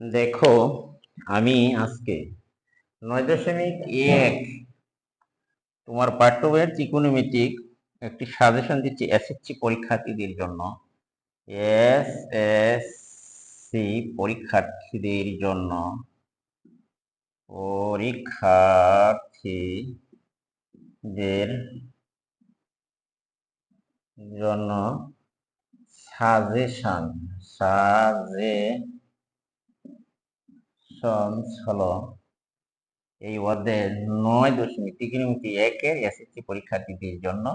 দেখো, আমি আজকে 9.1 তোমার পাঠ্য বইয়ের ত্রিকোণমিতিক একটি সাজেশন দিচ্ছি এসএসসি পরীক্ষার্থীদের জন্য। এসএসসি পরীক্ষার্থীদের জন্য পরীক্ষার্থীদের জন্য সাজেশন হলো এই অধ্যায়ের 9.1 এসএসসি পরীক্ষার্থীদের জন্য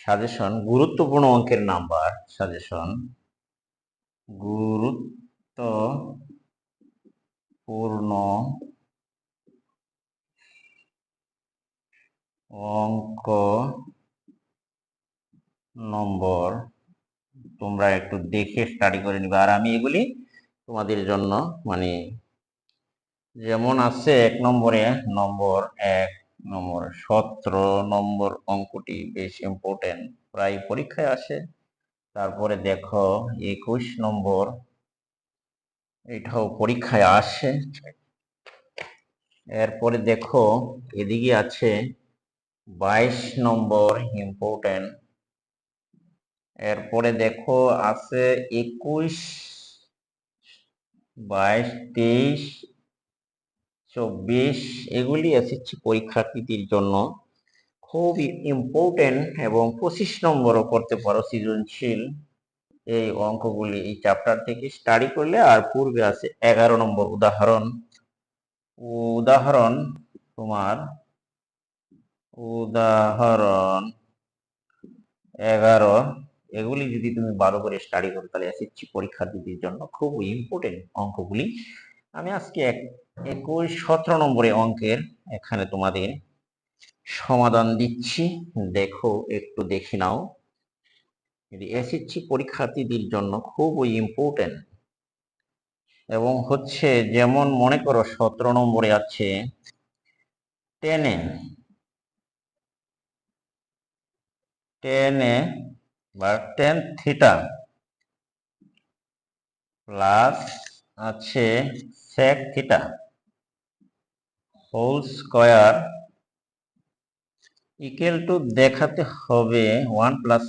সাজেশন, গুরুত্বপূর্ণ অঙ্কের নাম্বার সাজেশন, গুরুত্বপূর্ণ অঙ্ক নম্বর তোমরা একটু দেখে স্টাডি করে নিবে। আর আমি এগুলি তোমাদের জন্য মানে যেমন আছে 1 নম্বরে নম্বর 17 নম্বর অঙ্কটি বেশ ইম্পর্টেন্ট, প্রায় পরীক্ষায় আসে। তারপরে দেখো 21 নম্বর, এটাও পরীক্ষায় আসে। এরপরে দেখো এদিকে আছে 22 নম্বর ইম্পর্টেন্ট। এরপরে দেখো আছে 21, 22, 23, 24, এগুলি এসএসসি পরীক্ষার্থীদের জন্য খুব ইম্পর্টেন্ট এবং 25 নম্বরও করতে পারো সৃজনশীল। এই অঙ্কগুলি এই চ্যাপ্টার থেকে স্টাডি করলে। আর পূর্বে আছে 11 নম্বর উদাহরণ তোমার উদাহরণ 11, এগুলি যদি তুমি ভালো করে স্টাডি করো তাহলে এসএসসি পরীক্ষার্থীদের জন্য খুব ইম্পর্টেন্ট অঙ্কগুলি। আমি আজকে 21, 17 নম্বরে অঙ্কের এখানে তোমাদের সমাধান দিচ্ছি, দেখো একটু দেখে নাও। এসএসসি পরীক্ষার্থীদের জন্য খুবই ইম্পর্টেন্ট এবং হচ্ছে যেমন মনে করো 17 নম্বরে আছে টেনে বা টেন থিটা প্লাস আছে sec theta whole square equal to দেখাতে হবে 1 plus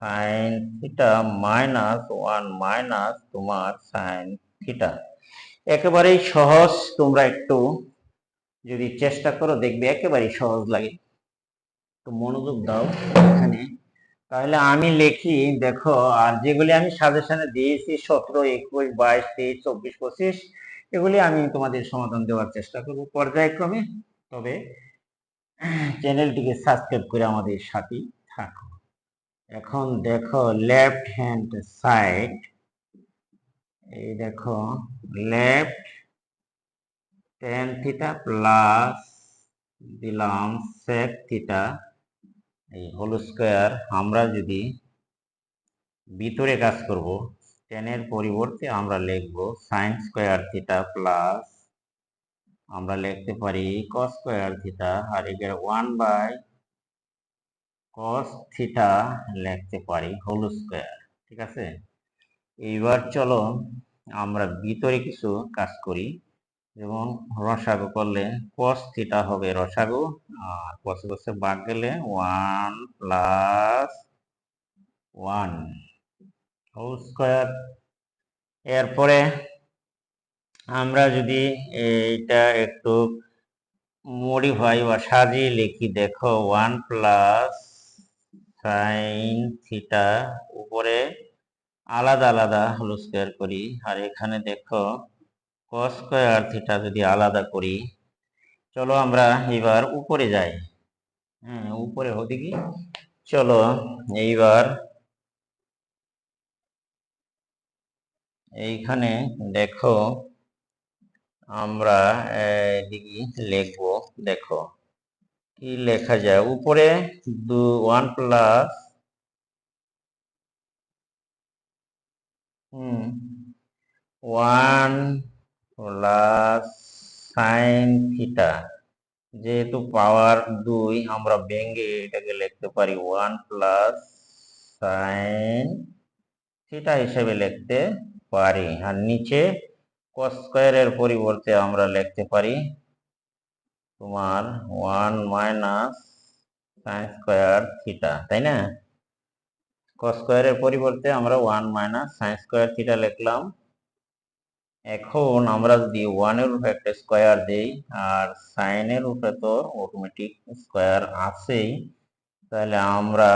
sine theta minus 1 minus তোমার সাইন থিটা। একেবারেই সহজ, তোমরা একটু যদি চেষ্টা করো দেখবে একেবারেই সহজ লাগে। তো মনোযোগ দাও এখানে। তাহলে আমি লিখি, দেখো, আর যেগুলি আমি সাজেশনে দিয়েছি 17, 21, 22, 23, 24, 25, এগুলি আমি তোমাদের সমাধান দেওয়ার চেষ্টা করব পর্যায়ক্রমে। তবে চ্যানেলটিকে সাবস্ক্রাইব করে আমাদের সাথেই থাকো। এখন দেখো লেফট হ্যান্ড সাইড, এই দেখো লেফট টেন থিটা প্লাস দিলাম সেক থিটা এই হোল স্কয়ার। আমরা যদি ভিতরে কাজ করব, টেনের পরিবর্তে আমরা লিখব সাইন স্কয়ার থিটা প্লাস আমরা লিখতে পারি কস স্কয়ার থিটা, আর এখানে 1 বাই কস থিটা লিখতে পারি হোল স্কয়ার। ঠিক আছে, এইবার চলো আমরা ভিতরে কিছু কাজ করি। যেমন রসাগু করলে কস থিটা হবে রসাগু, আর কস কসে ভাগ গেলে 1 প্লাস 1 হোল স্কয়ার। এরপরে আমরা যদি এইটা একটু মডিফাই বা সাজিয়ে লিখি, দেখো 1 প্লাস সাইন থিটা উপরে আলাদা আলাদা হোল স্কয়ার করি, আর এখানে দেখো কস স্কয়ার থিটা যদি আলাদা করি। চলো আমরা এবার উপরে যাই। উপরে হতে কি, চলো এইবার এইখানে দেখো আমরা এদিকে লিখবো, দেখো কি লেখা যায় উপরে 1 প্লাস 1 প্লাস সাইন থিটা, যেহেতু পাওয়ার 2 আমরা ভেঙে এটাকে লিখতে পারি 1 প্লাস সাইন থিটা হিসেবে লিখতে পারি। আর নিচে কস স্কয়ারের পরিবর্তে আমরা লিখতে পারি তোমার 1 মাইনাস সাইন স্কয়ার থিটা, তাই না? কস স্কয়ারের পরিবর্তে আমরা 1 মাইনাস সাইন স্কয়ার থিটা লিখলাম। এখন আমরা যদি 1 এর উপরে একটা স্কয়ার দেই আর সাইনের উপরে তো অটোমেটিক স্কয়ার আছেই, তাহলে আমরা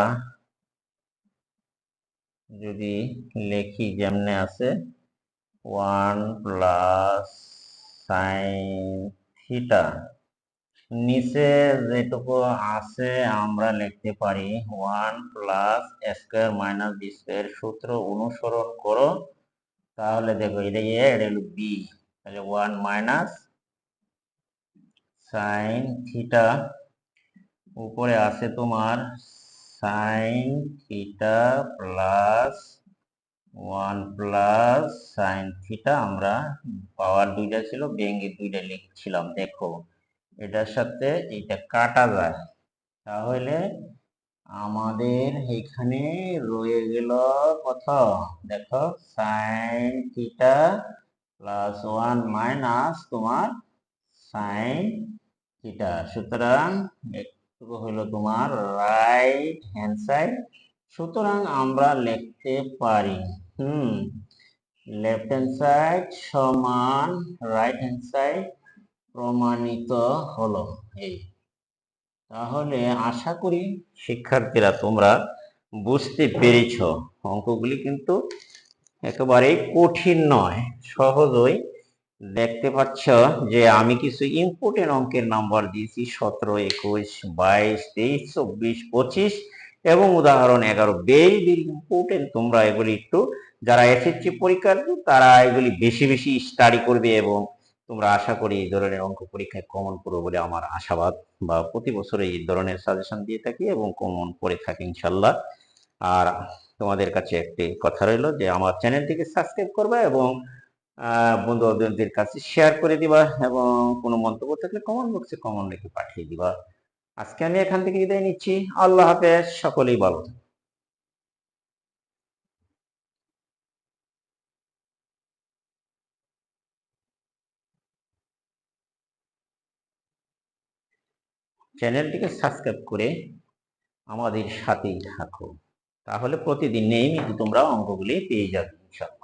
যদি লিখি যেমনে আছে 1 প্লাস সাইন থিটা, নিচে যেটুকু আছে আমরা লিখতে পারি 1 প্লাস এ স্কয়ার মাইনাস বি স্কয়ার। সূত্র অনুসরণ করো, তাহলে দেখো এটা এ এটা হলো বি, তাহলে 1 মাইনাস সাইন থিটা, উপরে আছে তোমার sine theta plus 1 plus sine theta. আমরা পাওয়ার দুইটা ছিল, ভেঙে দুইটা লিখছিলাম। দেখো এটার সাথে এটা কাটা যায়, তাহলে আমাদের এখানে রয়ে গেল কত, দেখো সাইন থিটা প্লাস 1 মাইনাস তোমার সাইন থিটা। সুতরাং একটু হলো তোমার রাইট হ্যান্ড সাইড। সুতরাং আমরা লিখতে পারি লেফট হ্যান্ড সাইড সমান রাইট হ্যান্ড সাইড প্রমাণিত হলো। এই তাহলে আশা করি শিক্ষার্থীরা তোমরা বুঝতে পেরেছ, অঙ্কগুলি কিন্তু একেবারেই কঠিন নয়, সহজই। দেখতে পাচ্ছ যে আমি কিছু ইম্পর্টেন্ট অঙ্কের নাম্বার দিয়েছি 17, 21, 22, 23, 24, 25 এবং উদাহরণ 11। Very very important. তোমরা এগুলি একটু, যারা এসএসসি পরীক্ষার্থী তারা এগুলি বেশি বেশি স্টাডি করবে এবং তোমরা আশা করি এই ধরনের অঙ্ক পরীক্ষায় কমন করবে বলে আমার আশাবাদ। বা প্রতি বছর এই ধরনের সাজেশন দিয়ে থাকি এবং কমন করে থাকি ইনশাল্লাহ। আর তোমাদের কাছে একটি কথা রইল যে আমার চ্যানেলটিকে সাবস্ক্রাইব করবে এবং বন্ধু বান্ধবদের কাছে শেয়ার করে দিবা এবং কোনো মন্তব্য থাকলে কমেন্ট বক্সে কমেন্ট লিখে পাঠিয়ে দিবা। আজকে আমি এখান থেকে বিদায় নিচ্ছি। আল্লাহ হাফেজ, সকলেই ভালো থাকো। চ্যানেলটিকে সাবস্ক্রাইব করে আমাদের সাথেই থাকো, তাহলে প্রতিদিন নিয়মিত তোমরা অঙ্কগুলি পেয়ে যাবে ইনশাআল্লাহ।